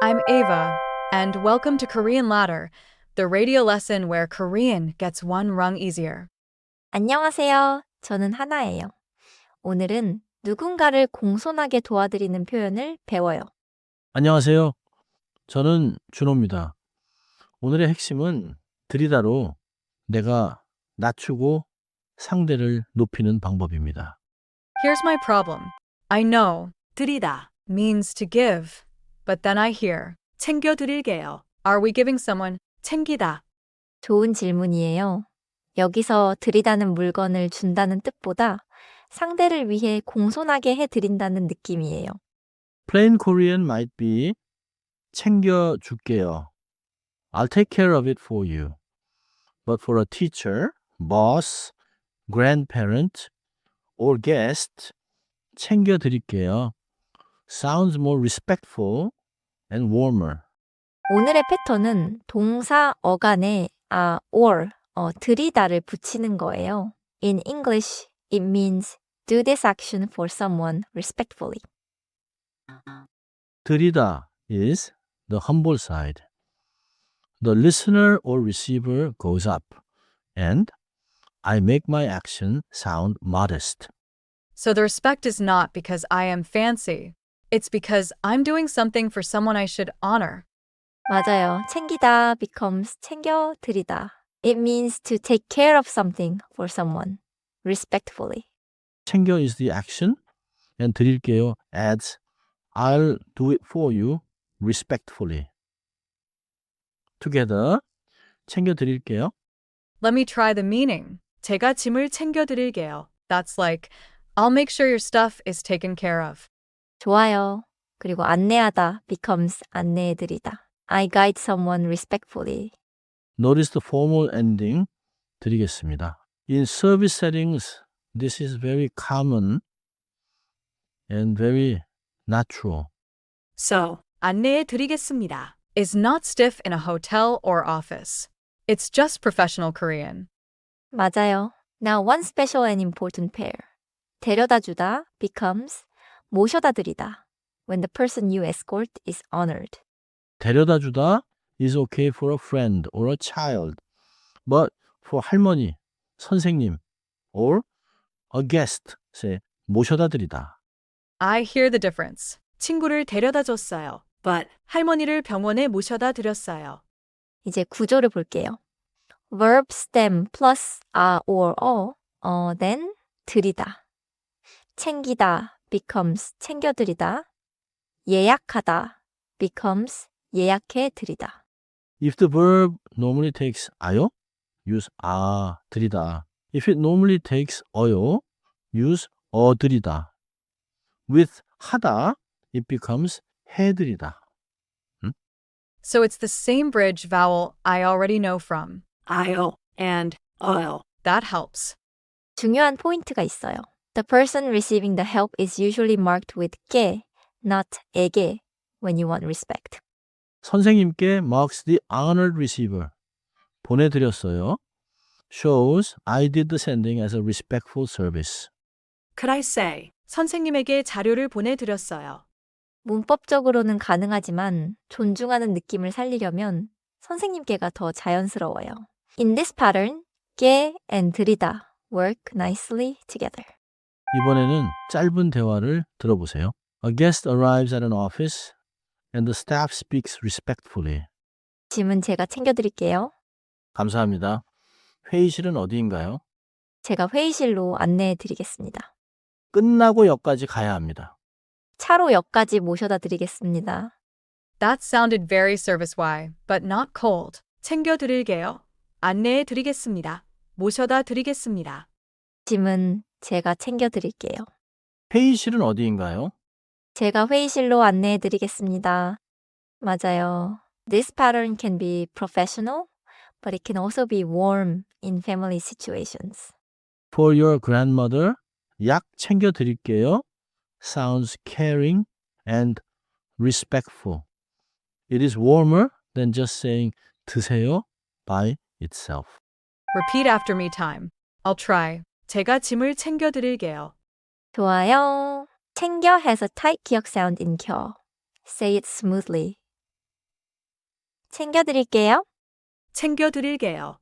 I'm Ava, and welcome to Korean Ladder, the radio lesson where Korean gets one rung easier. 안녕하세요. 저는 하나예요. 오늘은 누군가를 공손하게 도와드리는 표현을 배워요. 안녕하세요. 저는 준호입니다. 오늘의 핵심은 들이다로 내가 낮추고 상대를 높이는 방법입니다. Here's my problem. I know 드리다 means to give, but then I hear 챙겨드릴게요. Are we giving someone 챙기다? 좋은 질문이에요. 여기서 드리다는 물건을 준다는 뜻보다 상대를 위해 공손하게 해드린다는 느낌이에요. Plain Korean might be 챙겨줄게요. I'll take care of it for you. But for a teacher, boss, grandparent, or guest, 챙겨드릴게요. Sounds more respectful and warmer. 오늘의 패턴은 동사 어간에 or, 드리다를 붙이는 거예요. In English, it means do this action for someone respectfully. 들이다 is the humble side. The listener or receiver goes up, and I make my action sound modest. So the respect is not because I am fancy. It's because I'm doing something for someone I should honor. 맞아요. 챙기다 becomes 챙겨드리다. It means to take care of something for someone respectfully. 챙겨 is the action, and 드릴게요 adds I'll do it for you respectfully. Together, 챙겨드릴게요. Let me try the meaning. 제가 짐을 챙겨드릴게요. That's like, I'll make sure your stuff is taken care of. 좋아요. 그리고 안내하다 becomes 안내해드리다. I guide someone respectfully. Notice the formal ending 드리겠습니다. In service settings, this is very common and very natural. So, 안내해드리겠습니다 is not stiff in a hotel or office. It's just professional Korean. 맞아요. Now one special and important pair. 데려다주다 becomes 모셔다드리다 when the person you escort is honored. 데려다주다 is okay for a friend or a child, but for 할머니, 선생님, or a guest, say 모셔다드리다. I hear the difference. 친구를 데려다줬어요. But 할머니를 병원에 모셔다 드렸어요. 이제 구조를 볼게요. Verb stem plus a or then 드리다. 챙기다 becomes 챙겨드리다. 예약하다 becomes 예약해드리다. If the verb normally takes 아요, use 드리다. If it normally takes 어요, use 드리다. With 하다, it becomes 해드리다. So it's the same bridge vowel I already know from I'll and I'll. That helps. 중요한 포인트가 있어요. The person receiving the help is usually marked with 게, not 에게 when you want respect. 선생님께 marks the honored receiver. 보내드렸어요. Shows I did the sending as a respectful service. Could I say, 선생님에게 자료를 보내드렸어요. 문법적으로는 가능하지만 존중하는 느낌을 살리려면 선생님께가 더 자연스러워요. In this pattern, 게 and 드리다 work nicely together. 이번에는 짧은 대화를 들어보세요. A guest arrives at an office and the staff speaks respectfully. 짐은 제가 챙겨드릴게요. 감사합니다. 회의실은 어디인가요? 제가 회의실로 안내해드리겠습니다. 끝나고 역까지 가야 합니다. 차로 역까지 모셔다 드리겠습니다. That sounded very service-y, but not cold. 챙겨드릴게요. 안내해드리겠습니다. 모셔다 드리겠습니다. 짐은 제가 챙겨드릴게요. 회의실은 어디인가요? 제가 회의실로 안내해드리겠습니다. 맞아요. This pattern can be professional, but it can also be warm in family situations. For your grandmother, 약 챙겨드릴게요. Sounds caring and respectful. It is warmer than just saying 드세요 by itself. Repeat after me time. I'll try. 제가 짐을 챙겨드릴게요. 좋아요. 챙겨 has a tight 기억 sound in 켜. Say it smoothly. 챙겨드릴게요. 챙겨드릴게요.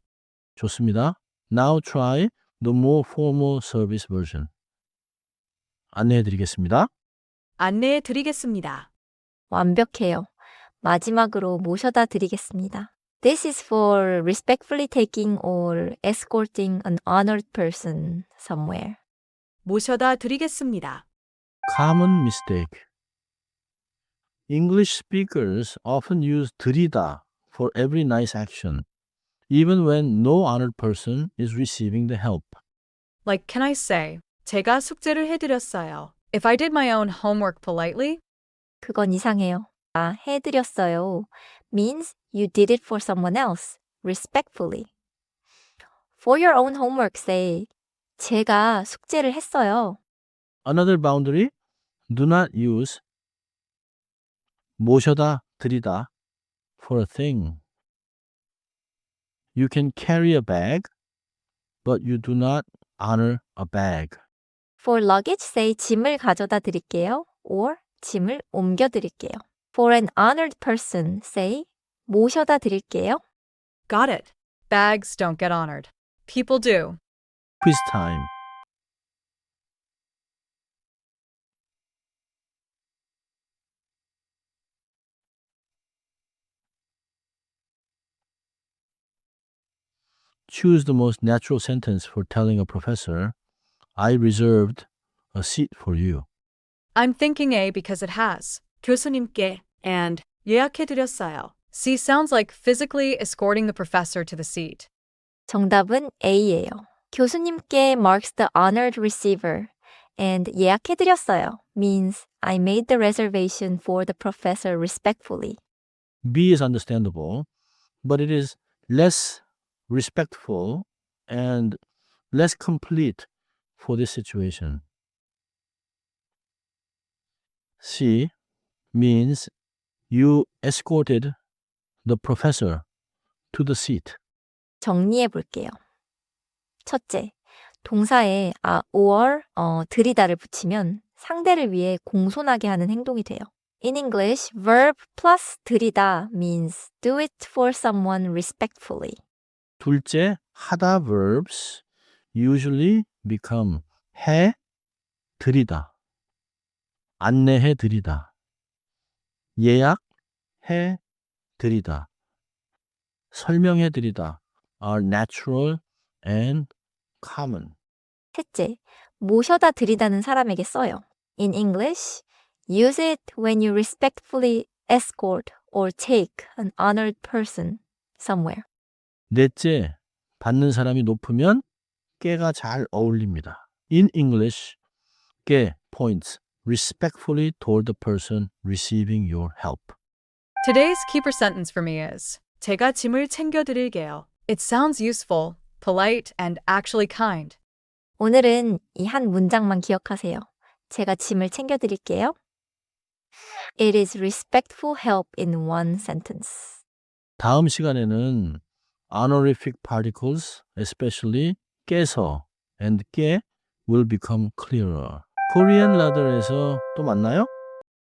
좋습니다. Now try the more formal service version. 안내해 드리겠습니다. 안내해 드리겠습니다. 완벽해요. 마지막으로 모셔다 드리겠습니다. This is for respectfully taking or escorting an honored person somewhere. 모셔다 드리겠습니다. Common mistake. English speakers often use 들이다 for every nice action, even when no honored person is receiving the help. Like, can I say, 제가 숙제를 해드렸어요. If I did my own homework politely, 그건 이상해요. 해드렸어요. means you did it for someone else, respectfully. For your own homework say, 제가 숙제를 했어요. Another boundary, do not use 모셔다 드리다 for a thing. You can carry a bag, but you do not honor a bag. For luggage say, 짐을 가져다 드릴게요. or 짐을 옮겨 드릴게요. For an honored person say, 모셔다 드릴게요. got it. Bags don't get honored. People do. Quiz time. Choose the most natural sentence for telling a professor, I reserved a seat for you. I'm thinking A because it has. 교수님께 and 예약해드렸어요. C sounds like physically escorting the professor to the seat. 정답은 A예요. 교수님께 marks the honored receiver and 예약해드렸어요 means I made the reservation for the professor respectfully. B is understandable, but it is less respectful and less complete for this situation. C means you escorted the professor to the seat. 정리해 볼게요. 첫째, 동사에 or 들이다를 붙이면 상대를 위해 공손하게 하는 행동이 돼요. In English, verb plus 들이다 means do it for someone respectfully. 둘째, 하다 verbs usually become 해 드리다, 안내해 드리다, 예약해 드리다, 설명해 드리다 are natural and common. 셋째, 모셔다 드리다는 사람에게 써요. In English, use it when you respectfully escort or take an honored person somewhere. 넷째, 받는 사람이 높으면 깨가 잘 어울립니다. In English, 깨 points respectfully toward the person receiving your help. Today's keeper sentence for me is 제가 짐을 챙겨드릴게요. It sounds useful, polite, and actually kind. 오늘은 이 한 문장만 기억하세요. 제가 짐을 챙겨드릴게요. It is respectful help in one sentence. 다음 시간에는 honorific particles, especially 깨서 and 깨 will become clearer. Korean Ladder에서 또 만나요?